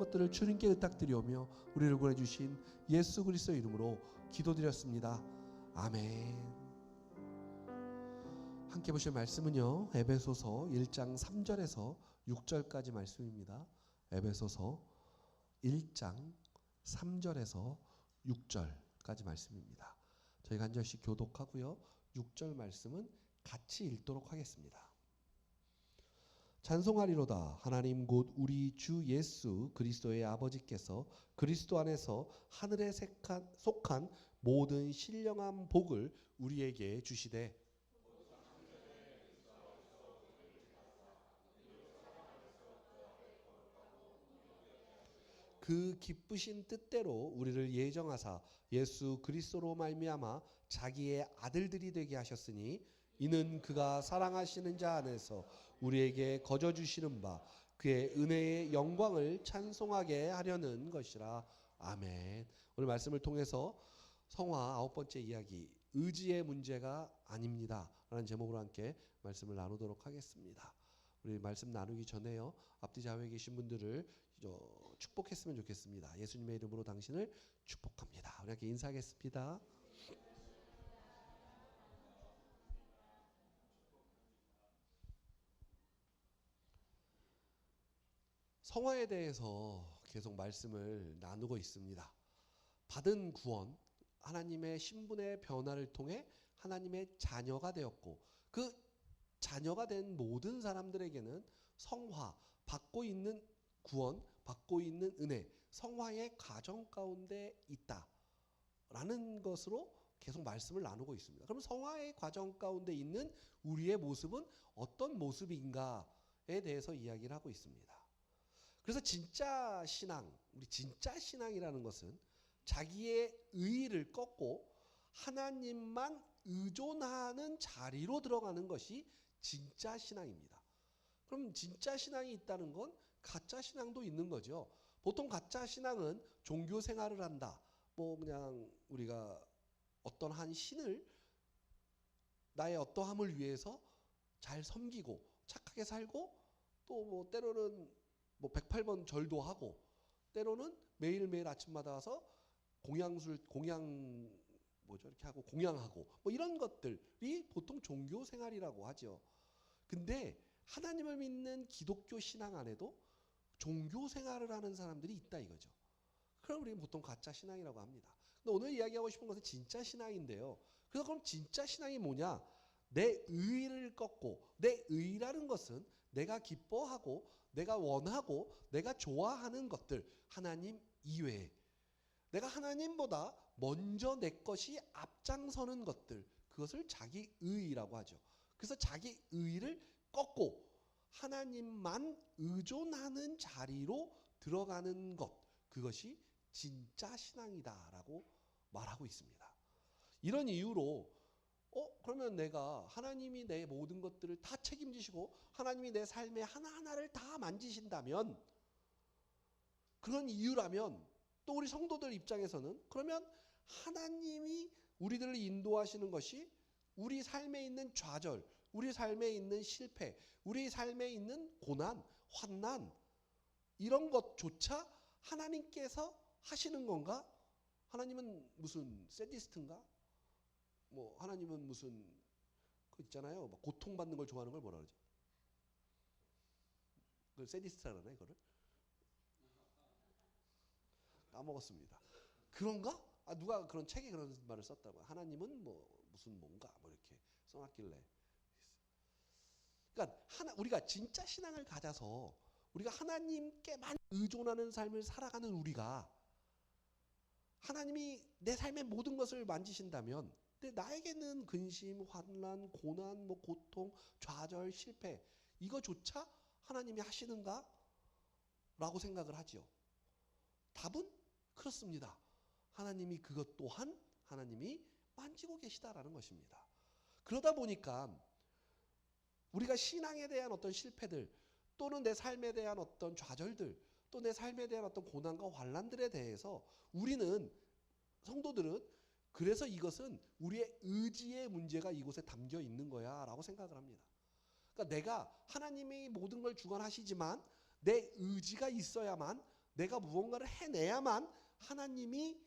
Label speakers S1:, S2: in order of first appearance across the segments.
S1: 것들을 주님께 의탁드리오며 우리를 구해주신 예수 그리스도의 이름으로 기도드렸습니다. 아멘. 함께 보실 말씀은요, 에베소서 1장 3절에서 6절까지 말씀입니다. 에베소서 1장 3절에서 6절까지 말씀입니다. 저희가 한 절씩 교독하고요, 6절 말씀은 같이 읽도록 하겠습니다. 찬송하리로다. 하나님 곧 우리 주 예수 그리스도의 아버지께서 그리스도 안에서 하늘에 속한 모든 신령한 복을 우리에게 주시되 그 기쁘신 뜻대로 우리를 예정하사 예수 그리스도로 말미암아 자기의 아들들이 되게 하셨으니 이는 그가 사랑하시는 자 안에서 우리에게 거저 주시는 바 그의 은혜의 영광을 찬송하게 하려는 것이라. 아멘. 오늘 말씀을 통해서 성화 9번째 이야기, 의지의 문제가 아닙니다 라는 제목으로 함께 말씀을 나누도록 하겠습니다. 우리 말씀 나누기 전에요, 앞뒤 좌우에 계신 분들을 축복했으면 좋겠습니다. 예수님의 이름으로 당신을 축복합니다. 우리 함께 인사하겠습니다. 성화에 대해서 계속 말씀을 나누고 있습니다. 받은 구원, 하나님의 신분의 변화를 통해 하나님의 자녀가 되었고, 그 자녀가 된 모든 사람들에게는 성화, 받고 있는 구원, 받고 있는 은혜, 성화의 과정 가운데 있다라는 것으로 계속 말씀을 나누고 있습니다. 그럼 성화의 과정 가운데 있는 우리의 모습은 어떤 모습인가에 대해서 이야기를 하고 있습니다. 그래서 진짜 신앙, 우리 진짜 신앙이라는 것은 자기의 의의를 꺾고 하나님만 의존하는 자리로 들어가는 것이 진짜 신앙입니다. 그럼 진짜 신앙이 있다는 건 가짜 신앙도 있는 거죠. 보통 가짜 신앙은 종교 생활을 한다. 뭐 그냥 우리가 어떤 한 신을 나의 어떠함을 위해서 잘 섬기고 착하게 살고 또 뭐 때로는 뭐 108번 절도 하고 때로는 매일매일 아침마다 와서 뭐죠? 이렇게 하고 공양하고 뭐 이런 것들이 보통 종교 생활이라고 하죠. 근데 하나님을 믿는 기독교 신앙 안에도 종교 생활을 하는 사람들이 있다 이거죠. 그럼 우리는 보통 가짜 신앙이라고 합니다. 근데 오늘 이야기하고 싶은 것은 진짜 신앙인데요. 그래서 그럼 진짜 신앙이 뭐냐? 내 의의를 꺾고, 내 의의라는 것은 내가 기뻐하고 내가 원하고 내가 좋아하는 것들, 하나님 이외에 내가 하나님보다 먼저 내 것이 앞장서는 것들, 그것을 자기 의의라고 하죠. 그래서 자기 의의를 꺾고 하나님만 의존하는 자리로 들어가는 것, 그것이 진짜 신앙이다라고 말하고 있습니다. 이런 이유로 그러면 내가 하나님이 내 모든 것들을 다 책임지시고 하나님이 내 삶의 하나하나를 다 만지신다면, 그런 이유라면 또 우리 성도들 입장에서는 그러면 하나님이 우리들을 인도하시는 것이 우리 삶에 있는 좌절, 우리 삶에 있는 실패, 우리 삶에 있는 고난, 환난, 이런 것조차 하나님께서 하시는 건가? 하나님은 무슨 세디스트인가? 뭐 하나님은 무슨 그 있잖아요. 막 고통받는 걸 좋아하는 걸 뭐라 그러죠? 그 세디스트라 그러나 이거를? 까먹었습니다. 그런가? 누가 그런 책에 그런 말을 썼다고. 하나님은 뭐 무슨 뭔가 뭐 이렇게 써놨길래. 그러니까 우리가 진짜 신앙을 가져서 우리가 하나님께만 의존하는 삶을 살아가는 우리가 하나님이 내 삶의 모든 것을 만지신다면, 근데 나에게는 근심, 환난, 고난, 뭐 고통, 좌절, 실패, 이거조차 하나님이 하시는가? 라고 생각을 하지요. 답은 그렇습니다. 하나님이 그것 또한 하나님이 만지고 계시다라는 것입니다. 그러다 보니까 우리가 신앙에 대한 어떤 실패들, 또는 내 삶에 대한 어떤 좌절들, 또 내 삶에 대한 어떤 고난과 환난들에 대해서 우리는, 성도들은, 그래서 이것은 우리의 의지의 문제가 이곳에 담겨 있는 거야 라고 생각을 합니다. 그러니까 내가 하나님이 모든 걸 주관하시지만 내 의지가 있어야만 내가 무언가를 해내야만 하나님이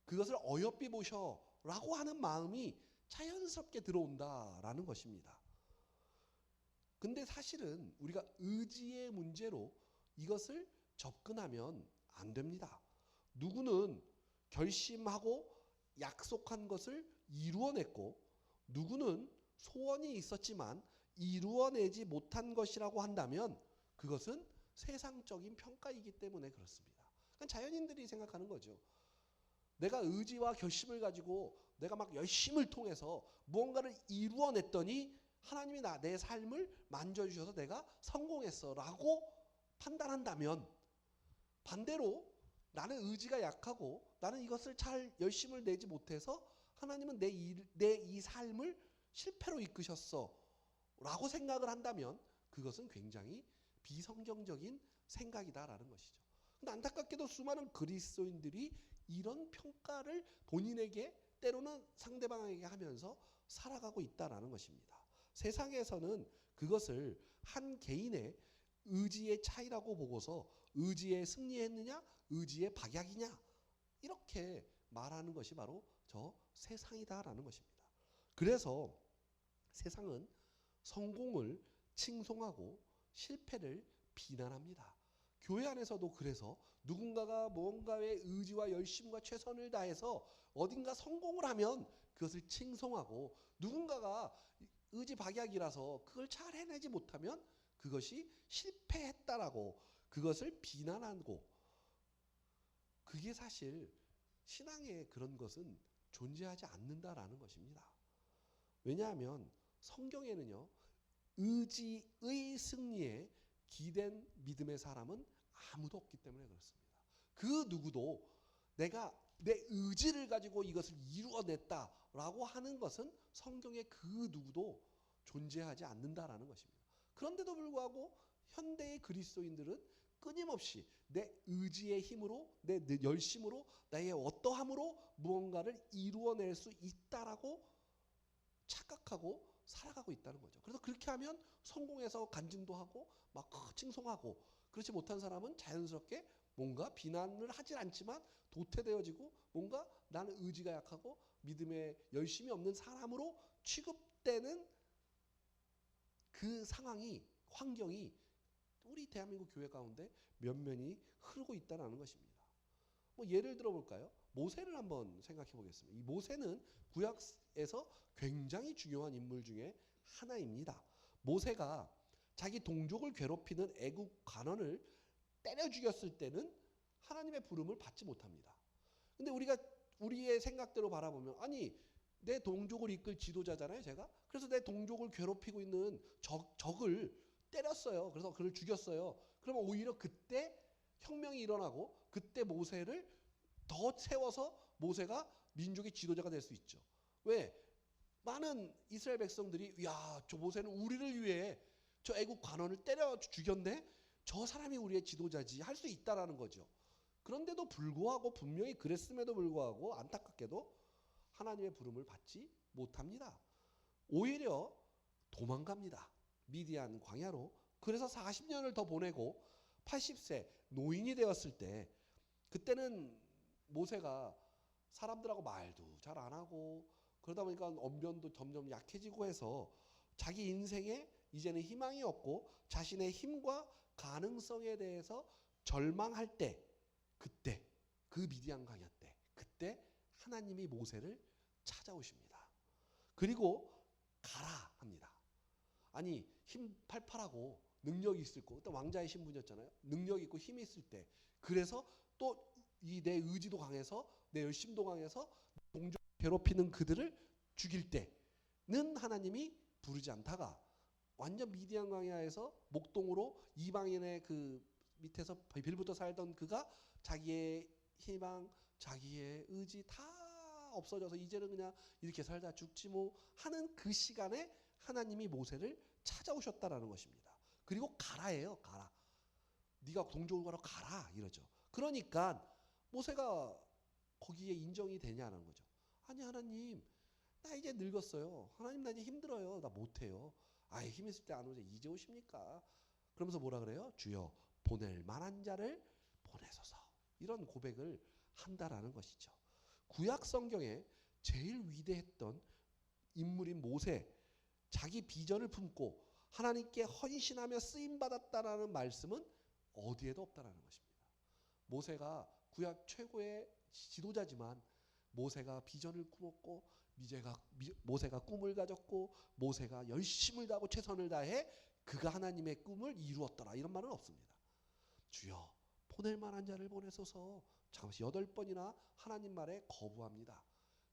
S1: 그것을 어여삐 보셔라고 하는 마음이 자연스럽게 들어온다라는 것입니다. 근데 사실은 우리가 의지의 문제로 이것을 접근하면 안 됩니다. 누구는 결심하고 약속한 것을 이루어냈고 누구는 소원이 있었지만 이루어내지 못한 것이라고 한다면 그것은 세상적인 평가이기 때문에 그렇습니다. 그러니까 자연인들이 생각하는 거죠. 내가 의지와 결심을 가지고 내가 막 열심을 통해서 무언가를 이루어냈더니 하나님이 내 삶을 만져주셔서 내가 성공했어 라고 판단한다면, 반대로 나는 의지가 약하고 나는 이것을 잘 열심을 내지 못해서 하나님은 내 이 삶을 실패로 이끄셨어 라고 생각을 한다면 그것은 굉장히 비성경적인 생각이다라는 것이죠. 근데 안타깝게도 수많은 그리스도인들이 이런 평가를 본인에게 때로는 상대방에게 하면서 살아가고 있다라는 것입니다. 세상에서는 그것을 한 개인의 의지의 차이라고 보고서 의지에 승리했느냐 의지의 박약이냐 이렇게 말하는 것이 바로 저 세상이다라는 것입니다. 그래서 세상은 성공을 칭송하고 실패를 비난합니다. 교회 안에서도 그래서 누군가가 무언가의 의지와 열심과 최선을 다해서 어딘가 성공을 하면 그것을 칭송하고 누군가가 의지박약이라서 그걸 잘 해내지 못하면 그것이 실패했다라고 그것을 비난하고, 그게 사실 신앙에 그런 것은 존재하지 않는다라는 것입니다. 왜냐하면 성경에는요, 의지의 승리에 기댄 믿음의 사람은 아무도 없기 때문에 그렇습니다. 그 누구도 내가 내 의지를 가지고 이것을 이루어냈다라고 하는 것은 성경에 그 누구도 존재하지 않는다라는 것입니다. 그런데도 불구하고 현대의 그리스도인들은 끊임없이 내 의지의 힘으로 내 열심으로 나의 어떠함으로 무언가를 이루어낼 수 있다라고 착각하고 살아가고 있다는 거죠. 그래서 그렇게 하면 성공해서 간증도 하고 막 칭송하고, 그렇지 못한 사람은 자연스럽게 뭔가 비난을 하진 않지만 도태되어지고 뭔가 나는 의지가 약하고 믿음에 열심이 없는 사람으로 취급되는 그 상황이, 환경이 우리 대한민국 교회 가운데 면면이 흐르고 있다는 것입니다. 뭐 예를 들어 볼까요? 모세를 한번 생각해 보겠습니다. 이 모세는 구약에서 굉장히 중요한 인물 중에 하나입니다. 모세가 자기 동족을 괴롭히는 애국 관원을 때려 죽였을 때는 하나님의 부름을 받지 못합니다. 근데 우리가 우리의 생각대로 바라보면, 아니 내 동족을 이끌 지도자잖아요 제가. 그래서 내 동족을 괴롭히고 있는 적을 때렸어요. 그래서 그를 죽였어요. 그러면 오히려 그때 혁명이 일어나고 그때 모세를 더 세워서 모세가 민족의 지도자가 될 수 있죠. 왜? 많은 이스라엘 백성들이 야, 저 모세는 우리를 위해 저 애국 관원을 때려 죽였네? 저 사람이 우리의 지도자지 할 수 있다라는 거죠. 그런데도 불구하고, 분명히 그랬음에도 불구하고 안타깝게도 하나님의 부름을 받지 못합니다. 오히려 도망갑니다. 미디안 광야로. 그래서 40년을 더 보내고 80세 노인이 되었을 때, 그때는 모세가 사람들하고 말도 잘 안 하고 그러다 보니까 언변도 점점 약해지고 해서 자기 인생에 이제는 희망이 없고 자신의 힘과 가능성에 대해서 절망할 때, 그때 그 미디안 광야 때 그때 하나님이 모세를 찾아오십니다. 그리고 가라 합니다. 아니 힘 팔팔하고 능력이 있을 거, 그때 왕자의 신분이었잖아요. 능력이 있고 힘이 있을 때, 그래서 또 이 내 의지도 강해서 내 열심도 강해서 동족 괴롭히는 그들을 죽일 때는 하나님이 부르지 않다가 완전 미디안 광야에서 목동으로 이방인의 그 밑에서 빌부터 살던 그가 자기의 희망, 자기의 의지 다 없어져서 이제는 그냥 이렇게 살다 죽지 뭐 하는 그 시간에 하나님이 모세를 찾아오셨다라는 것입니다. 그리고 가라예요. 가라. 네가 동족으로 가라 이러죠. 그러니까 모세가 거기에 인정이 되냐는 거죠. 아니 하나님, 나 이제 늙었어요. 하나님 나 이제 힘들어요. 나 못해요. 아예 힘 있을 때 안 오세요. 이제 오십니까? 그러면서 뭐라 그래요? 주여 보낼 만한 자를 보내소서. 이런 고백을 한다라는 것이죠. 구약 성경에 제일 위대했던 인물인 모세, 자기 비전을 품고 하나님께 헌신하며 쓰임 받았다라는 말씀은 어디에도 없다라는 것입니다. 모세가 구약 최고의 지도자지만 모세가 비전을 꾸었고 모세가 꿈을 가졌고 모세가 열심을 다하고 최선을 다해 그가 하나님의 꿈을 이루었더라 이런 말은 없습니다. 주여 보낼 만한 자를 보내소서. 잠시 8번이나 하나님 말에 거부합니다.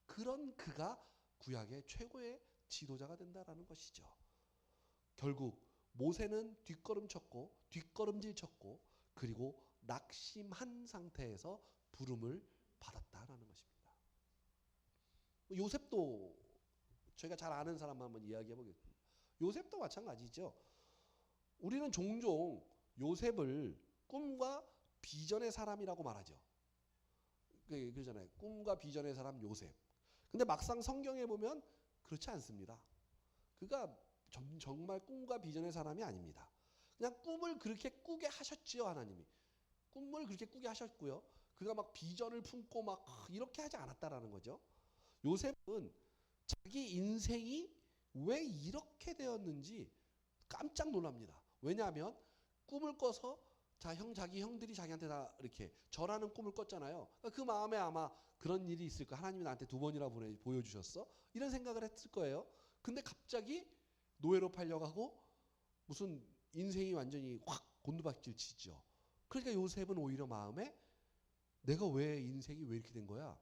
S1: 그런 그가 구약의 최고의 지도자가 된다라는 것이죠. 결국 모세는 뒷걸음질 쳤고 그리고 낙심한 상태에서 부름을 받았다라는 것입니다. 요셉도 저희가 잘 아는 사람 한번 이야기해 보겠습니다. 요셉도 마찬가지죠. 우리는 종종 요셉을 꿈과 비전의 사람이라고 말하죠. 그러잖아요. 꿈과 비전의 사람 요셉. 근데 막상 성경에 보면 그렇지 않습니다. 그가 정말 꿈과 비전의 사람이 아닙니다. 그냥 꿈을 그렇게 꾸게 하셨지요, 하나님이. 꿈을 그렇게 꾸게 하셨고요. 그가 막 비전을 품고 막 이렇게 하지 않았다라는 거죠. 요셉은 자기 인생이 왜 이렇게 되었는지 깜짝 놀랍니다. 왜냐하면 꿈을 꿔서 자기 형들이 자기한테 다 이렇게 절하는 꿈을 꿨잖아요. 그 마음에 아마 그런 일이 있을 거야. 하나님이 나한테 2번이나 보여주셨어? 이런 생각을 했을 거예요. 근데 갑자기 노예로 팔려가고 무슨 인생이 완전히 확 곤두박질 치죠. 그러니까 요셉은 오히려 마음에 내가 왜 인생이 왜 이렇게 된 거야?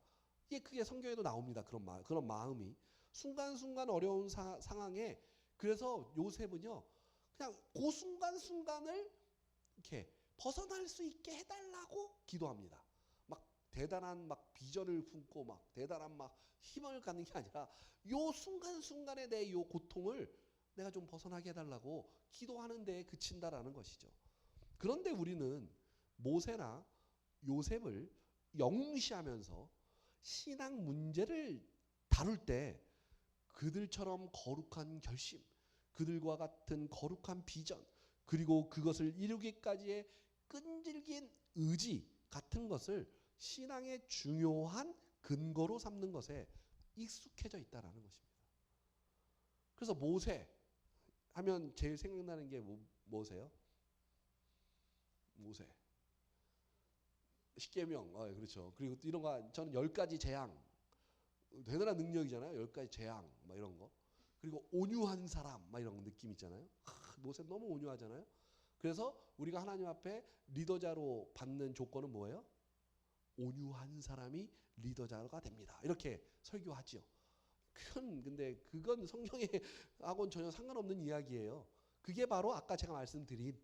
S1: 이게 크게 성경에도 나옵니다. 그런 마음이. 순간순간 어려운 상황에 그래서 요셉은요. 그냥 그 순간순간을 이렇게 벗어날 수 있게 해달라고 기도합니다. 막 대단한 막 비전을 품고 막 대단한 막 힘을 갖는 게 아니라 요 순간순간에 내 요 고통을 내가 좀 벗어나게 해달라고 기도하는 데에 그친다라는 것이죠. 그런데 우리는 모세나 요셉을 영시하면서 신앙 문제를 다룰 때 그들처럼 거룩한 결심, 그들과 같은 거룩한 비전, 그리고 그것을 이루기까지의 끈질긴 의지 같은 것을 신앙의 중요한 근거로 삼는 것에 익숙해져 있다라는 것입니다. 그래서 모세 하면 제일 생각나는 게 뭐세요? 모세. 십계명, 그렇죠. 그리고 이런 거 저는 10가지 재앙, 대단한 능력이잖아요. 10가지 재앙, 막 이런 거. 그리고 온유한 사람, 막 이런 느낌 있잖아요. 모세 너무 온유하잖아요. 그래서 우리가 하나님 앞에 리더자로 받는 조건은 뭐예요? 온유한 사람이 리더자가 됩니다. 이렇게 설교하죠. 그건 성경에 하고는 전혀 상관없는 이야기예요. 그게 바로 아까 제가 말씀드린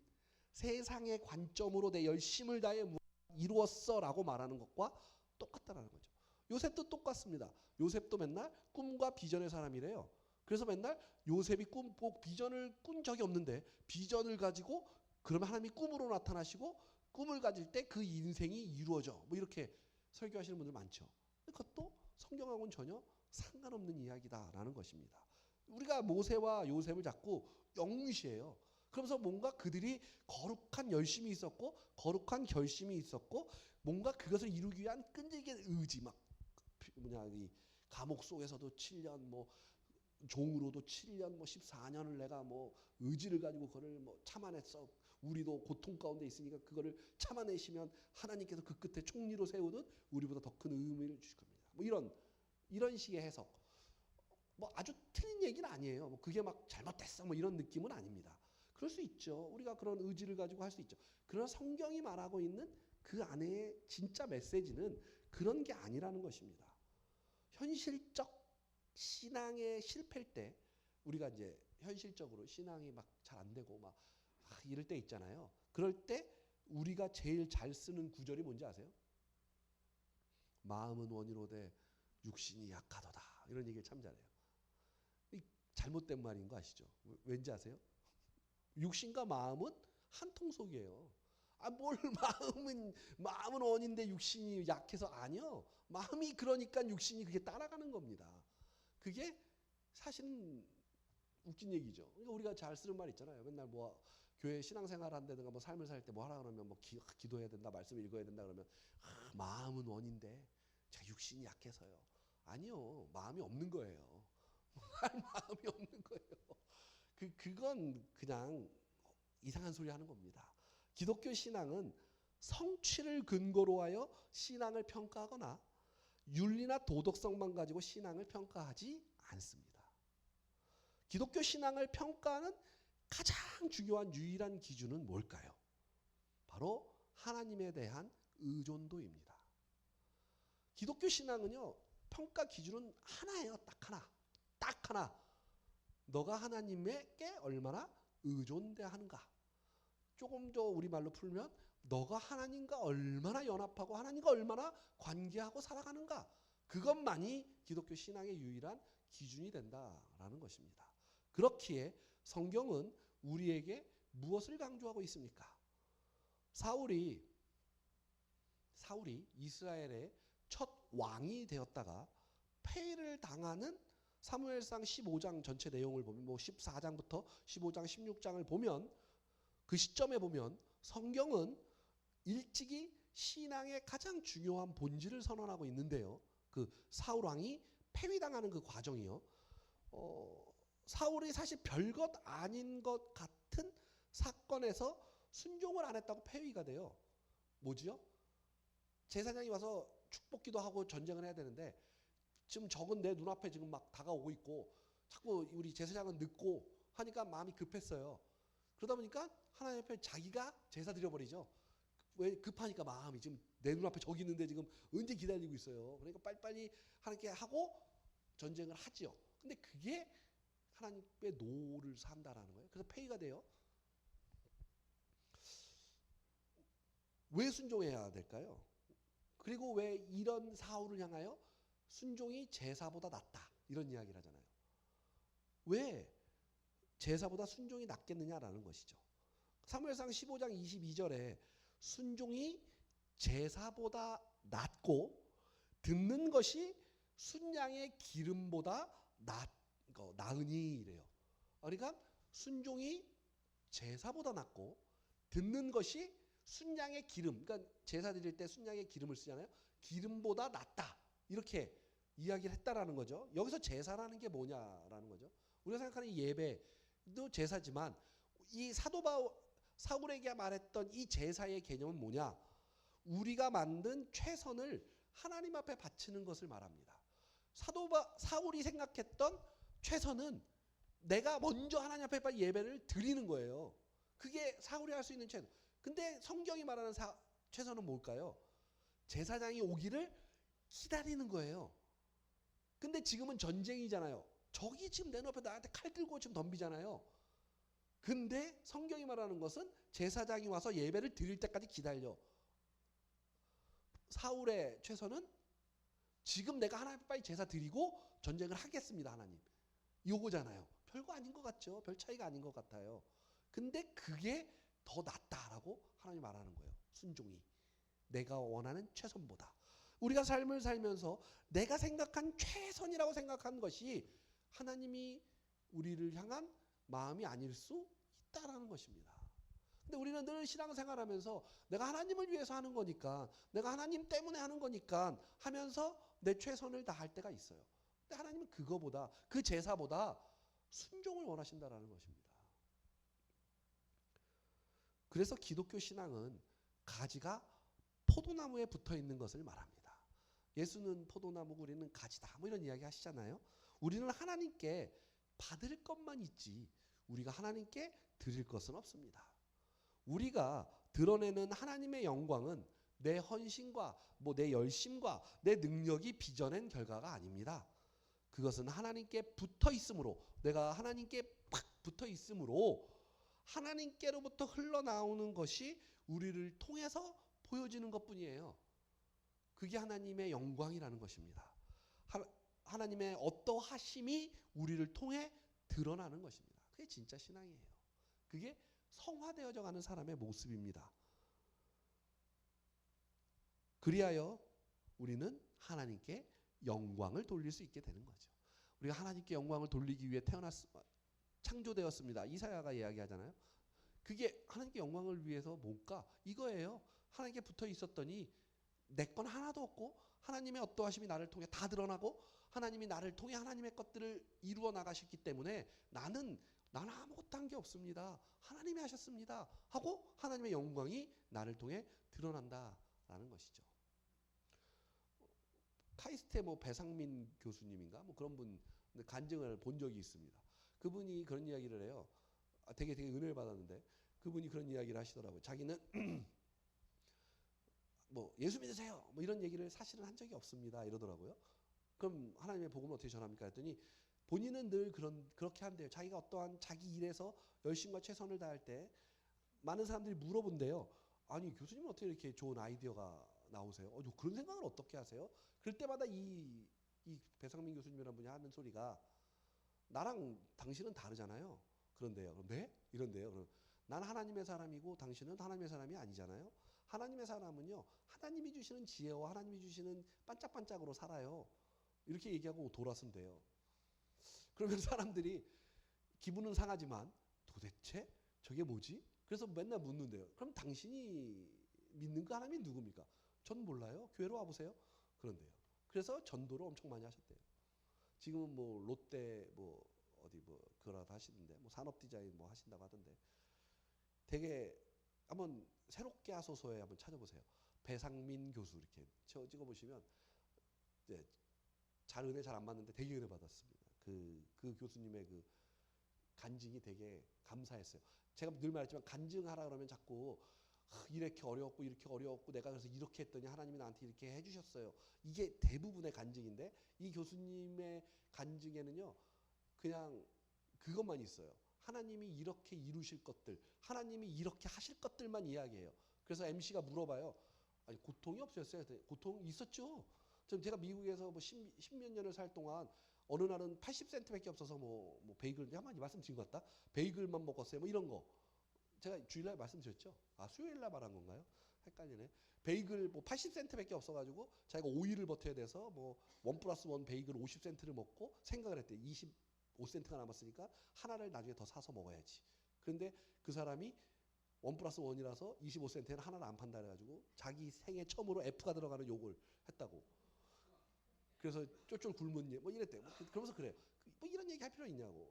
S1: 세상의 관점으로 내 열심을 다해 이루었어라고 말하는 것과 똑같다라는 거죠. 요셉도 똑같습니다. 요셉도 맨날 꿈과 비전의 사람이래요. 그래서 맨날 요셉이 꼭 비전을 꾼 적이 없는데 비전을 가지고 그러면 하나님이 꿈으로 나타나시고 꿈을 가질 때 그 인생이 이루어져. 뭐 이렇게 설교하시는 분들 많죠. 그것도 성경하고는 전혀 상관없는 이야기다라는 것입니다. 우리가 모세와 요셉을 자꾸 영시해요. 그러면서 뭔가 그들이 거룩한 열심이 있었고 거룩한 결심이 있었고 뭔가 그것을 이루기 위한 끈질긴 의지 이 감옥 속에서도 7년 뭐 종으로도 7년 뭐 14년을 내가 뭐 의지를 가지고 그걸 뭐 참아냈어. 우리도 고통 가운데 있으니까 그거를 참아내시면 하나님께서 그 끝에 총리로 세우듯 우리보다 더 큰 의미를 주실 겁니다. 뭐 이런 식의 해석. 뭐 아주 틀린 얘기는 아니에요. 뭐 그게 막 잘못됐어 뭐 이런 느낌은 아닙니다. 그럴 수 있죠. 우리가 그런 의지를 가지고 할 수 있죠. 그러나 성경이 말하고 있는 그 안에 진짜 메시지는 그런 게 아니라는 것입니다. 현실적 신앙에 실패할 때 우리가 이제 현실적으로 신앙이 막 잘 안 되고 막 이럴 때 있잖아요. 그럴 때 우리가 제일 잘 쓰는 구절이 뭔지 아세요? 마음은 원이로되 육신이 약하도다. 이런 얘기를 참 잘해요. 잘못된 말인 거 아시죠? 왠지 아세요? 육신과 마음은 한 통속이에요. 뭘 마음은 원인데 육신이 약해서 아니요. 마음이 그러니까 육신이 그게 따라가는 겁니다. 그게 사실은 웃긴 얘기죠. 그러니까 우리가 잘 쓰는 말 있잖아요. 맨날 뭐 교회 신앙생활 한다든가 뭐 삶을 살 때 뭐 하라 그러면 뭐 기도해야 된다, 말씀 읽어야 된다 그러면 마음은 원인데 제가 육신이 약해서요. 아니요, 마음이 없는 거예요. 할 마음이 없는 거예요. 그건 그냥 이상한 소리 하는 겁니다. 기독교 신앙은 성취를 근거로 하여 신앙을 평가하거나 윤리나 도덕성만 가지고 신앙을 평가하지 않습니다. 기독교 신앙을 평가하는 가장 중요한 유일한 기준은 뭘까요? 바로 하나님에 대한 의존도입니다. 기독교 신앙은요, 평가 기준은 하나예요. 딱 하나. 딱 하나. 너가 하나님께 얼마나 의존대하는가. 조금 더 우리말로 풀면 너가 하나님과 얼마나 연합하고 하나님과 얼마나 관계하고 살아가는가. 그것만이 기독교 신앙의 유일한 기준이 된다라는 것입니다. 그렇기에 성경은 우리에게 무엇을 강조하고 있습니까? 사울이 이스라엘의 첫 왕이 되었다가 폐위를 당하는 사무엘상 15장 전체 내용을 보면 뭐 14장부터 15장 16장을 보면 그 시점에 보면 성경은 일찍이 신앙의 가장 중요한 본질을 선언하고 있는데요. 그 사울 왕이 폐위당하는 그 과정이요. 사울이 사실 별것 아닌 것 같은 사건에서 순종을 안 했다고 폐위가 돼요. 뭐지요? 제사장이 와서 축복기도 하고 전쟁을 해야 되는데 지금 적은 내 눈앞에 지금 막 다가오고 있고 자꾸 우리 제사장은 늦고 하니까 마음이 급했어요. 그러다 보니까 하나님 앞에 자기가 제사 드려버리죠. 왜 급하니까 마음이 지금 내 눈앞에 적이 있는데 지금 언제 기다리고 있어요. 그러니까 빨리빨리 하나님께 하고 전쟁을 하지요. 근데 그게 하나님의 노를 산다라는 거예요. 그래서 폐위가 돼요. 왜 순종해야 될까요? 그리고 왜 이런 사울을 향하여 순종이 제사보다 낫다 이런 이야기를 하잖아요. 왜 제사보다 순종이 낫겠느냐라는 것이죠. 사무엘상 15장 22절에 순종이 제사보다 낫고 듣는 것이 순양의 기름보다 나으니 이래요. 그러니까 순종이 제사보다 낫고 듣는 것이 순양의 기름, 그러니까 제사 드릴 때 순양의 기름을 쓰잖아요. 기름보다 낫다 이렇게 이야기를 했다라는 거죠. 여기서 제사라는 게 뭐냐라는 거죠. 우리가 생각하는 예배도 제사지만 이 사울에게 말했던 이 제사의 개념은 뭐냐? 우리가 만든 최선을 하나님 앞에 바치는 것을 말합니다. 사울이 생각했던 최선은 내가 먼저 하나님 앞에 예배를 드리는 거예요. 그게 사울이 할 수 있는 최선. 근데 성경이 말하는 최선은 뭘까요? 제사장이 오기를 기다리는 거예요. 근데 지금은 전쟁이잖아요. 적이 지금 내 눈앞에 나한테 칼 들고 지금 덤비잖아요. 근데 성경이 말하는 것은 제사장이 와서 예배를 드릴 때까지 기다려. 사울의 최선은 지금 내가 하나님 앞에 빨리 제사 드리고 전쟁을 하겠습니다, 하나님. 요거잖아요. 별거 아닌 것 같죠? 별 차이가 아닌 것 같아요. 근데 그게 더 낫다라고 하나님이 말하는 거예요. 순종이. 내가 원하는 최선보다. 우리가 삶을 살면서 내가 생각한 최선이라고 생각한 것이 하나님이 우리를 향한 마음이 아닐 수 있다라는 것입니다. 근데 우리는 늘 신앙생활하면서 내가 하나님을 위해서 하는 거니까, 내가 하나님 때문에 하는 거니까 하면서 내 최선을 다할 때가 있어요. 근데 하나님은 그거보다, 그 제사보다 순종을 원하신다라는 것입니다. 그래서 기독교 신앙은 가지가 포도나무에 붙어 있는 것을 말합니다. 예수는 포도나무고 우리는 가지다. 뭐 이런 이야기 하시잖아요. 우리는 하나님께 받을 것만 있지 우리가 하나님께 드릴 것은 없습니다. 우리가 드러내는 하나님의 영광은 내 헌신과 내 열심과 내 능력이 빚어낸 결과가 아닙니다. 그것은 하나님께 붙어 있으므로, 내가 하나님께 팍 붙어 있으므로 하나님께로부터 흘러나오는 것이 우리를 통해서 보여지는 것뿐이에요. 그게 하나님의 영광이라는 것입니다. 하나님의 어떠하심이 우리를 통해 드러나는 것입니다. 그게 진짜 신앙이에요. 그게 성화되어져 가는 사람의 모습입니다. 그리하여 우리는 하나님께 영광을 돌릴 수 있게 되는 거죠. 우리가 하나님께 영광을 돌리기 위해 창조되었습니다. 이사야가 이야기하잖아요. 그게 하나님께 영광을 위해서 뭘까? 이거예요. 하나님께 붙어 있었더니 내 건 하나도 없고 하나님의 어떠하심이 나를 통해 다 드러나고 하나님이 나를 통해 하나님의 것들을 이루어 나가셨기 때문에 나는 아무것도 한 게 없습니다. 하나님이 하셨습니다. 하고 하나님의 영광이 나를 통해 드러난다라는 것이죠. 카이스트의 뭐 배상민 교수님인가 뭐 그런 분 간증을 본 적이 있습니다. 그분이 그런 이야기를 해요. 되게 은혜를 받았는데 그분이 그런 이야기를 하시더라고요. 자기는 뭐 예수 믿으세요 뭐 이런 얘기를 사실은 한 적이 없습니다 이러더라고요. 그럼 하나님의 복음을 어떻게 전합니까 했더니 본인은 늘 그렇게 한대요. 자기가 어떠한 자기 일에서 열심과 최선을 다할 때 많은 사람들이 물어본대요. 아니 교수님은 어떻게 이렇게 좋은 아이디어가 나오세요? 그런 생각을 어떻게 하세요? 그럴 때마다 이 배상민 교수님이라는 분이 하는 소리가 나랑 당신은 다르잖아요. 그런데요. 그럼 네? 이런데요. 그럼 난 하나님의 사람이고 당신은 하나님의 사람이 아니잖아요. 하나님의 사람은요. 하나님이 주시는 지혜와 하나님이 주시는 반짝반짝으로 살아요. 이렇게 얘기하고 돌아선대요. 그러면 사람들이 기분은 상하지만 도대체 저게 뭐지? 그래서 맨날 묻는데요. 그럼 당신이 믿는 그 하나님이 누굽니까? 전 몰라요. 교회로 와보세요. 그런데요. 그래서 전도를 엄청 많이 하셨대요. 지금은 뭐 롯데 뭐 어디 뭐 그거라도 하시는데 뭐 산업 디자인 뭐 하신다고 하던데 되게 한번 새롭게 하소서에 한번 찾아보세요. 배상민 교수 이렇게 찍어보시면 이제 잘 은혜 잘 안 받는데 되게 은혜 받았습니다. 그 교수님의 그 간증이 되게 감사했어요. 제가 늘 말했지만 간증하라 그러면 자꾸 이렇게 어려웠고 내가 그래서 이렇게 했더니 하나님이 나한테 이렇게 해주셨어요. 이게 대부분의 간증인데 이 교수님의 간증에는요 그냥 그것만 있어요. 하나님이 이렇게 이루실 것들, 하나님이 이렇게 하실 것들만 이야기해요. 그래서 MC가 물어봐요. 아니 고통이 없었어요? 고통 있었죠. 제가 미국에서 뭐 십몇 년을 살 동안 어느 날은 80센트밖에 없어서 뭐 베이글 한마디 말씀드린 것 같다. 베이글만 먹었어요. 뭐 이런 거. 제가 주일날 말씀드렸죠. 수요일날 말한 건가요? 헷갈리네. 베이글 뭐 80센트밖에 없어가지고 자기가 5일을 버텨야 돼서 뭐 1+1 베이글 50센트를 먹고 생각을 했대. 25센트가 남았으니까 하나를 나중에 더 사서 먹어야지. 그런데 그 사람이 1+1이라서 25센트에는 하나를 안 판다 해가지고 자기 생애 처음으로 F가 들어가는 욕을 했다고. 그래서 쫄쫄 굶었니? 뭐 이랬대요. 그러면서 그래요. 뭐 이런 얘기 할 필요 있냐고.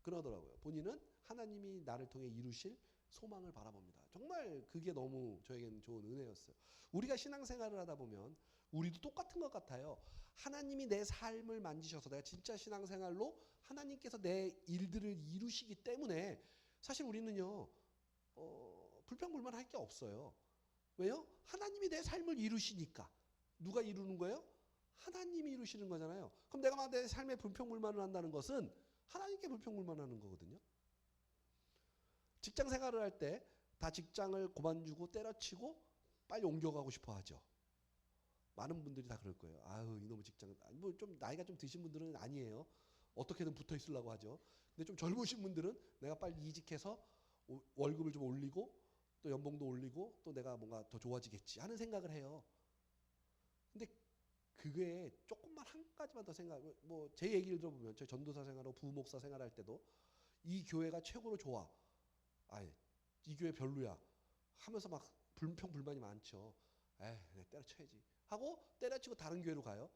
S1: 그러더라고요. 본인은 하나님이 나를 통해 이루실 소망을 바라봅니다. 정말 그게 너무 저에게는 좋은 은혜였어요. 우리가 신앙생활을 하다 보면 우리도 똑같은 것 같아요. 하나님이 내 삶을 만지셔서 내가 진짜 신앙생활로 하나님께서 내 일들을 이루시기 때문에 사실 우리는요 불평불만할 게 없어요. 왜요? 하나님이 내 삶을 이루시니까. 누가 이루는 거예요? 하나님이 이루시는 거잖아요. 그럼 내가 막 내 삶에 불평불만을 한다는 것은 하나님께 불평불만하는 거거든요. 직장 생활을 할 때 다 직장을 그만두고 때려치고 빨리 옮겨가고 싶어 하죠. 많은 분들이 다 그럴 거예요. 아유 이놈의 직장. 뭐 좀 나이가 좀 드신 분들은 아니에요. 어떻게든 붙어 있으려고 하죠. 근데 좀 젊으신 분들은 내가 빨리 이직해서 월급을 좀 올리고 또 연봉도 올리고 또 내가 뭔가 더 좋아지겠지 하는 생각을 해요. 근데 그게 조금만 한 가지만 더 생각, 뭐 제 얘기를 들어보면 저 전도사 생활하고 부목사 생활할 때도 이 교회가 최고로 좋아. 아예 이 교회 별로야. 하면서 막 불평불만이 많죠. 에이, 내가 때려쳐야지. 하고 때려치고 다른 교회로 가요.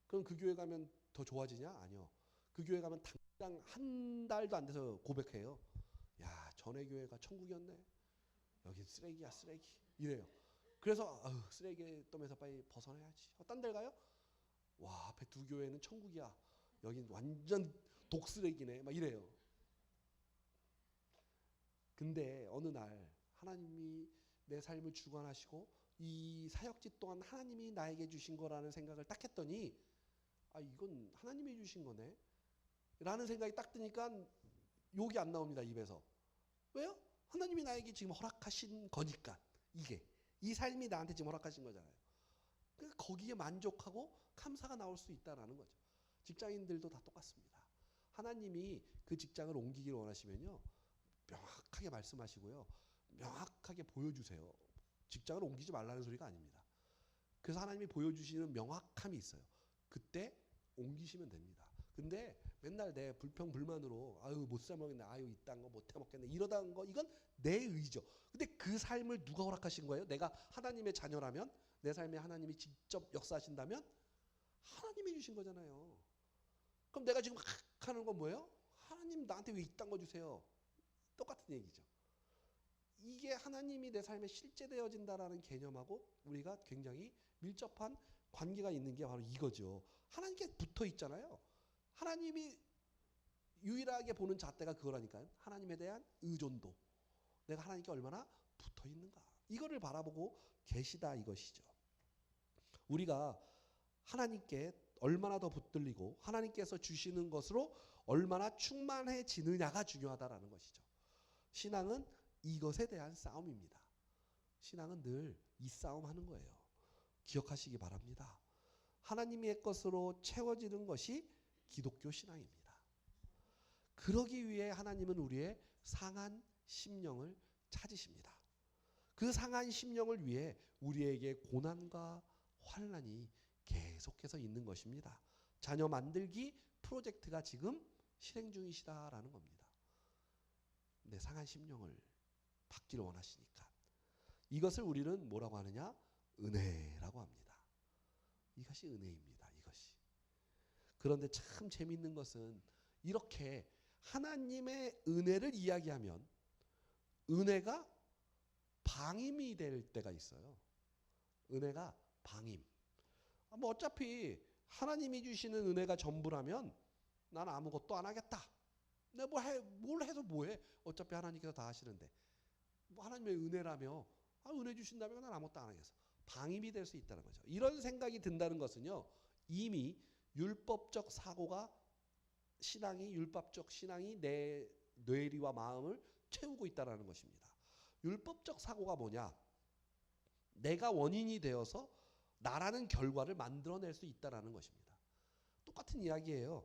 S1: 그럼 그 교회 가면 더 좋아지냐? 아니요. 그 교회 가면 당장 한 달도 안 돼서 고백해요. 야, 전에 교회가 천국이었네. 여긴 쓰레기야, 쓰레기. 이래요. 그래서 쓰레기 덤에서 빨리 벗어나야지. 딴 데 가요? 와, 앞에 두 교회는 천국이야. 여긴 완전 독쓰레기네. 막 이래요. 근데 어느 날 하나님이 내 삶을 주관하시고 이 사역지 또한 하나님이 나에게 주신 거라는 생각을 딱 했더니 이건 하나님이 주신 거네 라는 생각이 딱 드니까 욕이 안 나옵니다. 입에서. 왜요? 하나님이 나에게 지금 허락하신 거니까. 이게 이 삶이 나한테 지금 허락하신 거잖아요. 그러니까 거기에 만족하고 감사가 나올 수 있다라는 거죠. 직장인들도 다 똑같습니다. 하나님이 그 직장을 옮기기를 원하시면요 명확하게 말씀하시고요 명확하게 보여주세요. 직장을 옮기지 말라는 소리가 아닙니다. 그래서 하나님이 보여주시는 명확함이 있어요. 그때 옮기시면 됩니다. 근데 맨날 내 불평 불만으로 아유 못 사 먹겠네, 아유 이딴 거 못 해 먹겠네 이러다는 거, 이건 내 의죠. 근데 그 삶을 누가 허락하신 거예요? 내가 하나님의 자녀라면, 내 삶에 하나님이 직접 역사하신다면 하나님이 주신 거잖아요. 그럼 내가 지금 막 하는 건 뭐예요? 하나님 나한테 왜 이딴 거 주세요? 똑같은 얘기죠. 이게 하나님이 내 삶에 실제되어진다라는 개념하고 우리가 굉장히 밀접한 관계가 있는 게 바로 이거죠. 하나님께 붙어 있잖아요. 하나님이 유일하게 보는 잣대가 그거라니까요. 하나님에 대한 의존도. 내가 하나님께 얼마나 붙어 있는가. 이거를 바라보고 계시다 이것이죠. 우리가 하나님께 얼마나 더 붙들리고 하나님께서 주시는 것으로 얼마나 충만해지느냐가 중요하다라는 것이죠. 신앙은 이것에 대한 싸움입니다. 신앙은 늘 이 싸움 하는 거예요. 기억하시기 바랍니다. 하나님의 것으로 채워지는 것이 기독교 신앙입니다. 그러기 위해 하나님은 우리의 상한 심령을 찾으십니다. 그 상한 심령을 위해 우리에게 고난과 환난이 계속해서 있는 것입니다. 자녀 만들기 프로젝트가 지금 실행 중이시다라는 겁니다. 내 상한 심령을 받기를 원하시니까. 이것을 우리는 뭐라고 하느냐? 은혜라고 합니다. 이것이 은혜입니다. 이것이. 그런데 참 재미있는 것은 이렇게 하나님의 은혜를 이야기하면 은혜가 방임이 될 때가 있어요. 은혜가 방임. 뭐 어차피 하나님이 주시는 은혜가 전부라면 난 아무것도 안 하겠다. 내가 뭘 해서 뭐해? 어차피 하나님께서 다 하시는데. 뭐 하나님의 은혜라며 은혜 주신다면 난 아무것도 안 하겠어. 방임이 될 수 있다는 거죠. 이런 생각이 든다는 것은요. 이미 율법적 사고가 율법적 신앙이 내 뇌리와 마음을 채우고 있다는 것입니다. 율법적 사고가 뭐냐? 내가 원인이 되어서 나라는 결과를 만들어낼 수 있다는 것입니다. 똑같은 이야기예요.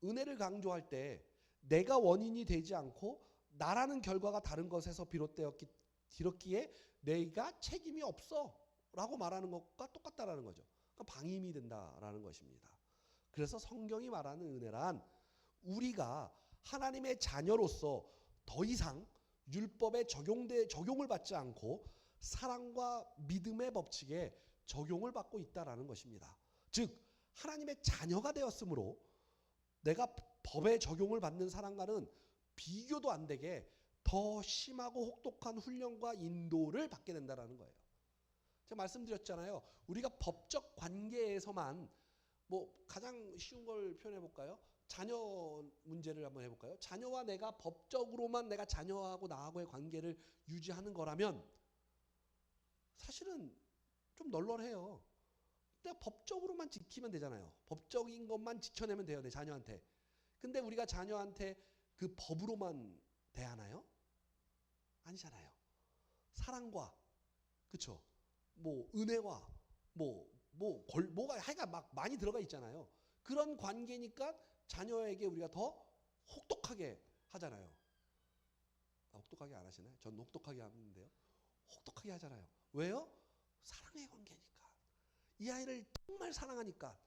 S1: 은혜를 강조할 때 내가 원인이 되지 않고 나라는 결과가 다른 것에서 비롯되었기에 내가 책임이 없어 라고 말하는 것과 똑같다라는 거죠. 그러니까 방임이 된다라는 것입니다. 그래서 성경이 말하는 은혜란 우리가 하나님의 자녀로서 더 이상 율법에 적용을 받지 않고 사랑과 믿음의 법칙에 적용을 받고 있다라는 것입니다. 즉 하나님의 자녀가 되었으므로 내가 법에 적용을 받는 사람과는 비교도 안 되게 더 심하고 혹독한 훈련과 인도를 받게 된다는 거예요. 제가 말씀드렸잖아요. 우리가 법적 관계에서만 뭐 가장 쉬운 걸 표현해 볼까요? 자녀 문제를 한번 해볼까요? 자녀와 내가 법적으로만 내가 자녀하고 나하고의 관계를 유지하는 거라면 사실은 좀 널널해요. 내가 법적으로만 지키면 되잖아요. 법적인 것만 지켜내면 돼요. 내 자녀한테. 근데 우리가 자녀한테 그 법으로만 대하나요? 아니잖아요. 사랑과, 그쵸? 뭐 은혜와 뭐가 하여간 막 많이 들어가 있잖아요. 그런 관계니까 자녀에게 우리가 더 혹독하게 하잖아요. 혹독하게 안 하시나요? 전 혹독하게 하는데요. 혹독하게 하잖아요. 왜요? 사랑의 관계니까. 이 아이를 정말 사랑하니까.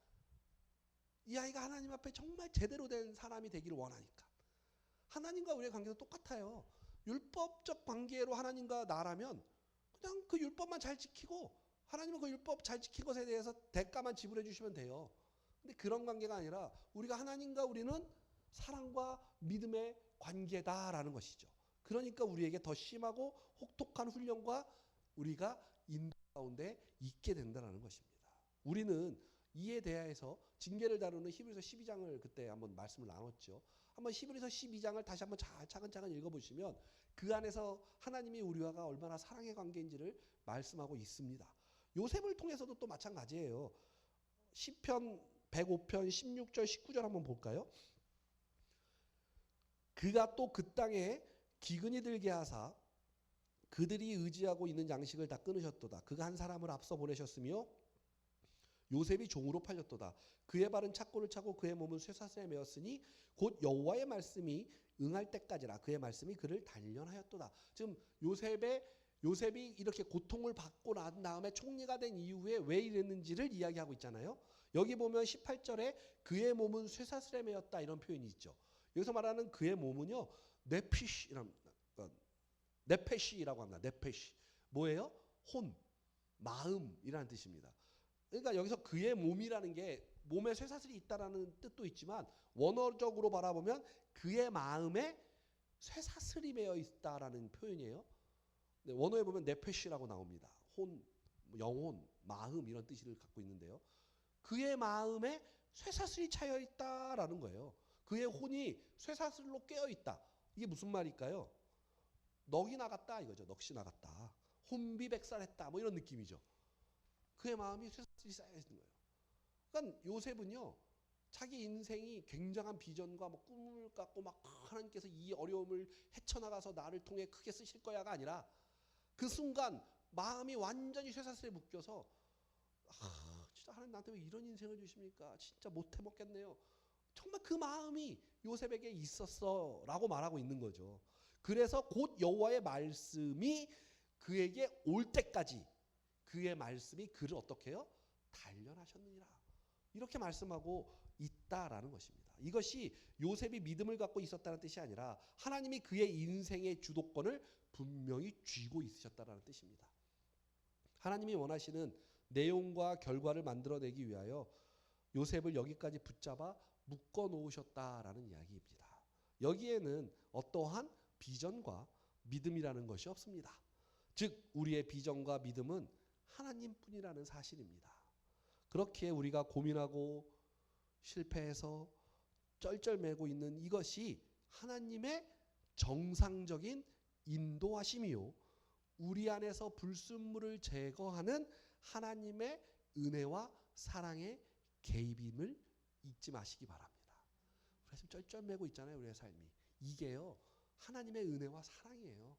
S1: 이 아이가 하나님 앞에 정말 제대로 된 사람이 되기를 원하니까. 하나님과 우리의 관계도 똑같아요. 율법적 관계로 하나님과 나라면 그냥 그 율법만 잘 지키고 하나님은 그 율법 잘 지킨 것에 대해서 대가만 지불해 주시면 돼요. 근데 그런 관계가 아니라 우리가 하나님과 우리는 사랑과 믿음의 관계다라는 것이죠. 그러니까 우리에게 더 심하고 혹독한 훈련과 우리가 인도 가운데 있게 된다는 것입니다. 우리는 이에 대해서 징계를 다루는 히브리서 12장을 그때 한번 말씀을 나눴죠. 한번 히브리서 12장을 다시 한번 차근차근 읽어보시면 그 안에서 하나님이 우리와 얼마나 사랑의 관계인지를 말씀하고 있습니다. 요셉을 통해서도 또 마찬가지예요. 시편 105편 16절 19절 한번 볼까요? 그가 또 그 땅에 기근이 들게 하사 그들이 의지하고 있는 양식을 다 끊으셨도다. 그가 한 사람을 앞서 보내셨으며 요셉이 종으로 팔렸도다. 그의 발은 착고를 차고 그의 몸은 쇠사슬에 매었으니 곧 여호와의 말씀이 응할 때까지라. 그의 말씀이 그를 단련하였도다. 지금 요셉의 요셉이 이렇게 고통을 받고 난 다음에 총리가 된 이후에 왜 이랬는지를 이야기하고 있잖아요. 여기 보면 18절에 그의 몸은 쇠사슬에 매였다 이런 표현이 있죠. 여기서 말하는 그의 몸은요, 네페시라고 합니다. 네페시. 뭐예요? 혼, 마음이라는 뜻입니다. 그러니까 여기서 그의 몸이라는 게 몸에 쇠사슬이 있다라는 뜻도 있지만 원어적으로 바라보면 그의 마음에 쇠사슬이 매여 있다라는 표현이에요. 원어에 보면 네페시라고 나옵니다. 혼, 영혼, 마음 이런 뜻을 갖고 있는데요. 그의 마음에 쇠사슬이 차여 있다라는 거예요. 그의 혼이 쇠사슬로 깨어 있다. 이게 무슨 말일까요? 넋이 나갔다 이거죠. 넋이 나갔다. 혼비백산했다. 뭐 이런 느낌이죠. 그의 마음이 쇠사슬이 쌓여 있는 거예요. 그러니까 요셉은요, 자기 인생이 굉장한 비전과 뭐 꿈을 갖고 막 하나님께서 이 어려움을 헤쳐나가서 나를 통해 크게 쓰실 거야가 아니라 그 순간 마음이 완전히 쇠사슬에 묶여서 진짜 하나님 나한테 왜 이런 인생을 주십니까? 진짜 못 해먹겠네요. 정말 그 마음이 요셉에게 있었어 라고 말하고 있는 거죠. 그래서 곧 여호와의 말씀이 그에게 올 때까지 그의 말씀이 그를 어떻게 해요? 단련하셨느니라. 이렇게 말씀하고 있다라는 것입니다. 이것이 요셉이 믿음을 갖고 있었다는 뜻이 아니라 하나님이 그의 인생의 주도권을 분명히 쥐고 있으셨다는 뜻입니다. 하나님이 원하시는 내용과 결과를 만들어내기 위하여 요셉을 여기까지 붙잡아 묶어 놓으셨다라는 이야기입니다. 여기에는 어떠한 비전과 믿음이라는 것이 없습니다. 즉 우리의 비전과 믿음은 하나님뿐이라는 사실입니다. 그렇게 우리가 고민하고 실패해서 쩔쩔매고 있는 이것이 하나님의 정상적인 인도하심이요, 우리 안에서 불순물을 제거하는 하나님의 은혜와 사랑의 개입임을 잊지 마시기 바랍니다. 우리가 지금 쩔쩔매고 있잖아요. 우리의 삶이. 이게요, 하나님의 은혜와 사랑이에요.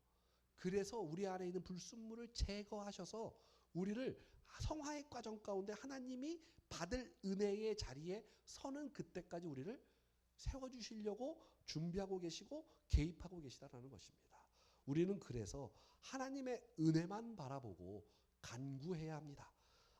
S1: 그래서 우리 안에 있는 불순물을 제거하셔서 우리를 성화의 과정 가운데 하나님이 받을 은혜의 자리에 서는 그때까지 우리를 세워주시려고 준비하고 계시고 개입하고 계시다라는 것입니다. 우리는 그래서 하나님의 은혜만 바라보고 간구해야 합니다.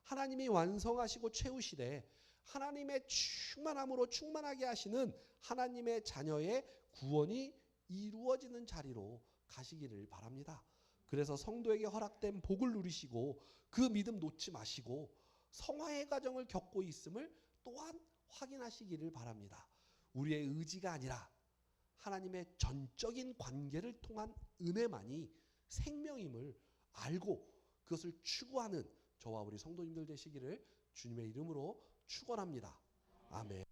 S1: 하나님이 완성하시고 채우시되 하나님의 충만함으로 충만하게 하시는 하나님의 자녀의 구원이 이루어지는 자리로 가시기를 바랍니다. 그래서 성도에게 허락된 복을 누리시고 그 믿음 놓지 마시고 성화의 과정을 겪고 있음을 또한 확인하시기를 바랍니다. 우리의 의지가 아니라 하나님의 전적인 관계를 통한 은혜만이 생명임을 알고 그것을 추구하는 저와 우리 성도님들 되시기를 주님의 이름으로 축원합니다. 아멘.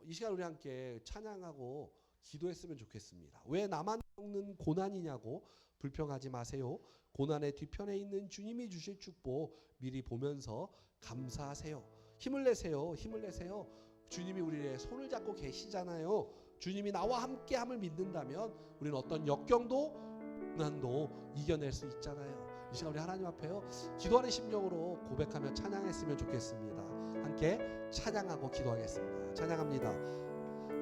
S1: 이 시간 우리 함께 찬양하고 기도했으면 좋겠습니다. 왜 나만 겪는 고난이냐고 불평하지 마세요. 고난의 뒤편에 있는 주님이 주실 축복 미리 보면서 감사하세요. 힘을 내세요. 힘을 내세요. 주님이 우리의 손을 잡고 계시잖아요. 주님이 나와 함께함을 믿는다면 우리는 어떤 역경도 고난도 이겨낼 수 있잖아요. 이 시간 우리 하나님 앞에요, 기도하는 심령으로 고백하며 찬양했으면 좋겠습니다. 함께 찬양하고 기도하겠습니다. 찬양합니다.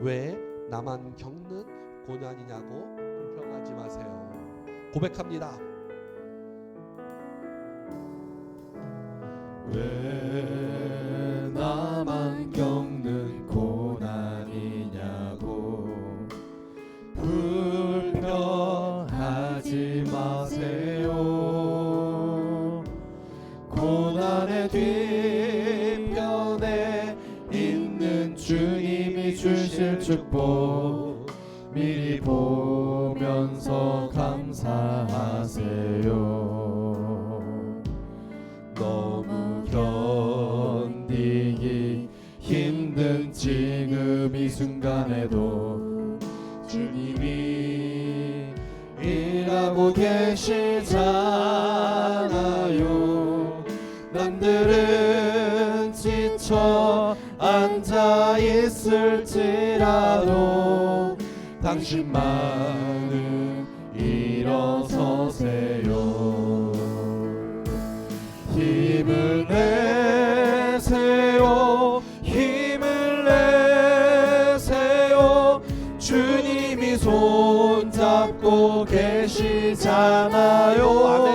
S1: 왜 나만 겪는 고난이냐고 불평하지 마세요. 고백합니다.
S2: 왜 나만 겪는 고난이냐고 불평하지 마세요. 고난의 뒤편에 있는 주님이 주실 축복 미리 보면서 감사하세요. 너무 견디기 힘든 지금 이 순간에도 주님이 일하고 계시잖아요. 남들은 지쳐 앉아 있을지라도 당신만은 일어서세요. 힘을 내세요. 힘을 내세요. 주님이 손잡고 계시잖아요. 계시잖아요.
S1: 아멘.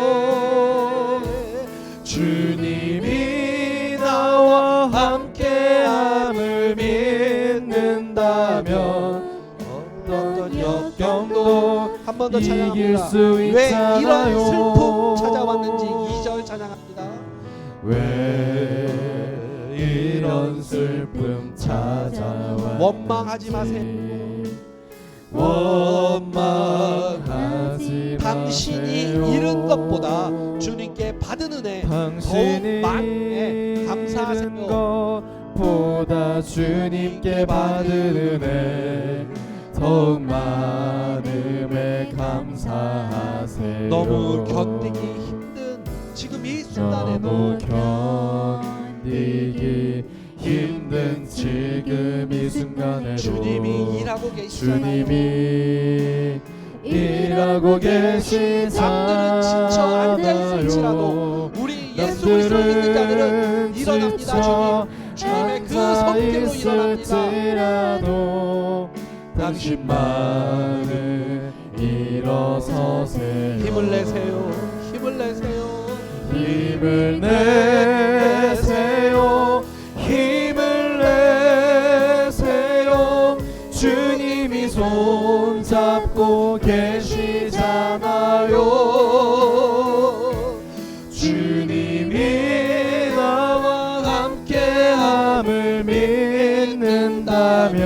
S2: 주님이 나와 함께함을 믿는다면 어떤 역경도
S1: 한 번 더
S2: 이길
S1: 찬양합니다.
S2: 수
S1: 왜
S2: 있잖아요.
S1: 이런 슬픔 찾아왔는지 2절 찬양합니다.
S2: 왜 이런 슬픔 찾아와
S1: 원망하지 마세요.
S2: 원망하지
S1: 당신이
S2: 마세요.
S1: 잃은 것보다 주님께 받은 은혜
S2: 당신이
S1: 더욱 많게 감사하세요.
S2: 것보다 주님께 받은 은혜 더욱 많음에 감사하세요.
S1: 너무 견디기 힘든 지금 이
S2: 너무
S1: 순간에도
S2: 견디기 힘든 지금 이 순간에도
S1: 주님이 일하고 계시잖아요.
S2: 주님이 일하고
S1: 남들은 지쳐 앉아있을지라도
S2: 계시잖아요.
S1: 우리 예수 그리스도를 믿는 자들은 일어납니다. 주님의 그 손길로 일어납니다.
S2: 앉아있을지라도 당신만은 일어서세요.
S1: 힘을 내세요. 힘을 내세요.
S2: 힘을 내세요. 힘을 내세요. 주님이 손잡고 계시잖아요. 주님이 나와 함께함을 믿는다면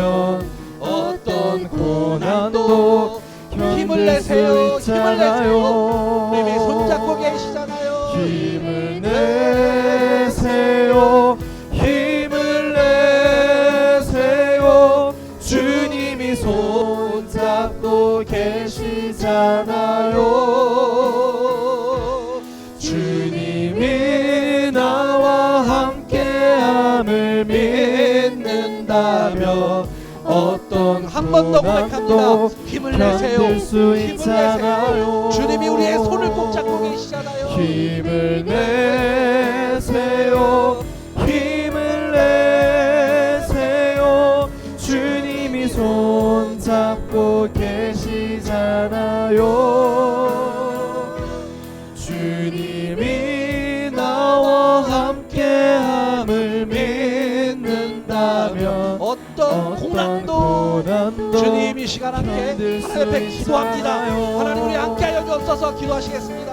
S2: 어떤 고난도
S1: 힘을 내세요.
S2: 견딜 수
S1: 힘을 내세요. 주님이
S2: 있잖아요.
S1: 손잡고 계시잖아요.
S2: 힘을 내세요. 힘을 내세요. 주님이 손잡고 계시잖아요. 주님이 나와 함께함을 믿는다면 어떤
S1: 한 번 더 고백합니다.
S2: 고난도
S1: 힘을 내세요.
S2: 견딜 수
S1: 힘을 내세요.
S2: 있잖아요.
S1: 주님이 우리의 손을 꼭 잡고 계시잖아요.
S2: 힘을 내세요. 힘을 내세요. 주님이 손잡고 계시잖아요. 주님이 나와 함께함을 믿는다면
S1: 어떤 고난도 주님 이 시간 함께
S2: 견딜 수
S1: 하나님 앞에 기도합니다.
S2: 있잖아요.
S1: 하나님 우리 함께 하여 주옵소서. 기도하시겠습니다.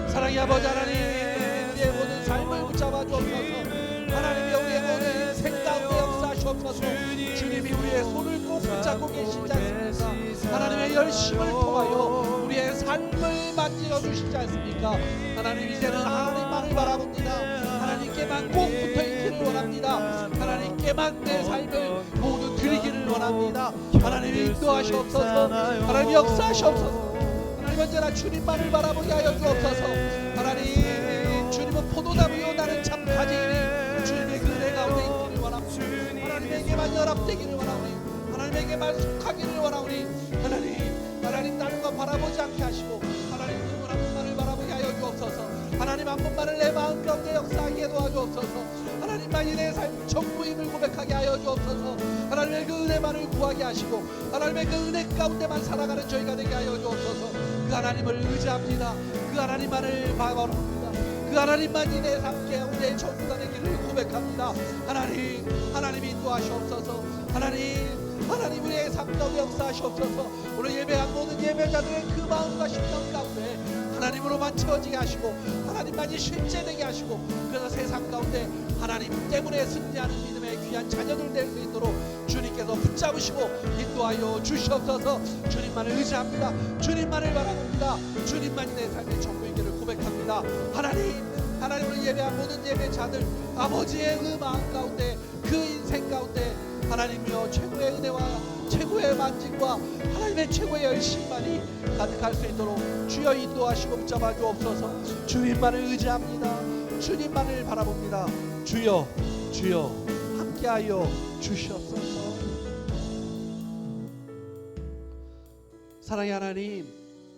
S1: 사랑의 아버지 하나님, 우리의 모든 삶을 붙잡아 주옵소서. 하나님이 우리의 모든 생각을 역사하시옵소서. 주님이 우리의 손을 꼭 붙잡고 계시지 않습니까? 하나님의 열심을 통하여 우리의 삶을 만들어 주시지 않습니까? 하나님 이제는 하나님만을 바라봅니다. 하나님께만 꼭 붙어있기를 원합니다. 하나님께만 내 삶을 모두 드리기를 원합니다. 하나님 인도하시옵소서. 하나님 역사하시옵소서. 하나님 언제나 주님만을 바라보게 하여 주옵소서. 하나님 주님은 포도나무요 나는 참 가지이니 주님의 그 은혜 가운데 있기를 원합니다. 하나님에게만 연합되기를 원하오니 하나님에게만 속하기를 원하오니 하나님 다른 것 바라보지 않게 하시고 하나님 한 분만을 바라보게 하여 주옵소서. 하나님 한 분만을 내 마음 가운데 역사하게 도와주옵소서. 하나님만이 내 삶 전부임을 고백하게 하여 주옵소서. 하나님의 그 은혜만을 구하게 하시고 하나님의 그 은혜 가운데만 살아가는 저희가 되게 하여 주옵소서. 그 하나님을 의지합니다. 그 하나님만을 바라봅니다. 그 하나님만이 내 삶 가운데 전부가 되기를 고백합니다. 하나님 인도하시옵소서. 하나님 우리의 삶 가운데 역사하시옵소서. 오늘 예배한 모든 예배자들의 그 마음과 심령 가운데 하나님으로만 채워지게 하시고 하나님만이 실제되게 하시고 그래서 세상 가운데 하나님 때문에 승리하는 믿음의 귀한 자녀들 될 수 있도록 주님께서 붙잡으시고 인도하여 주시옵소서. 주님만을 의지합니다. 주님만을 바라봅니다. 주님만이 내 삶의 전부이기를 고백합니다. 하나님을 예배한 모든 예배자들 아버지의 그 마음 가운데 그 인생 가운데 하나님이여 최고의 은혜와 최고의 만진과 하나님의 최고의 열심만이 가득할 수 있도록 주여 인도하시고 붙잡아 주옵소서. 주님만을 의지합니다. 주님만을 바라봅니다. 주여 함께하여 주시옵소서. 사랑의 하나님,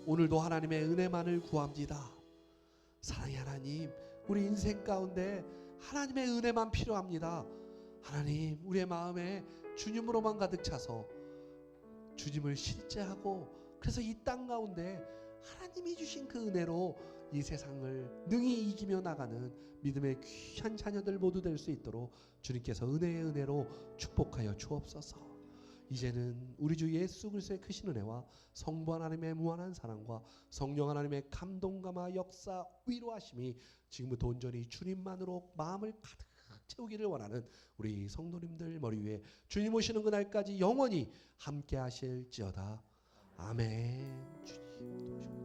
S1: 오늘도 하나님의 은혜만을 구합니다. 사랑의 하나님, 우리 인생 가운데 하나님의 은혜만 필요합니다. 하나님, 우리의 마음에 주님으로만 가득 차서 주님을 실제하고 그래서 이 땅 가운데 하나님이 주신 그 은혜로 이 세상을 능히 이기며 나가는 믿음의 귀한 자녀들 모두 될 수 있도록 주님께서 은혜의 은혜로 축복하여 주옵소서. 이제는 우리 주 예수 그리스도의 크신 은혜와 성부 하나님의 무한한 사랑과 성령 하나님의 감동감화 역사 위로하심이 지금부터 온전히 주님만으로 마음을 가득 채우기를 원하는 우리 성도님들 머리 위에 주님 오시는 그날까지 영원히 함께 하실지어다. 아멘. 주님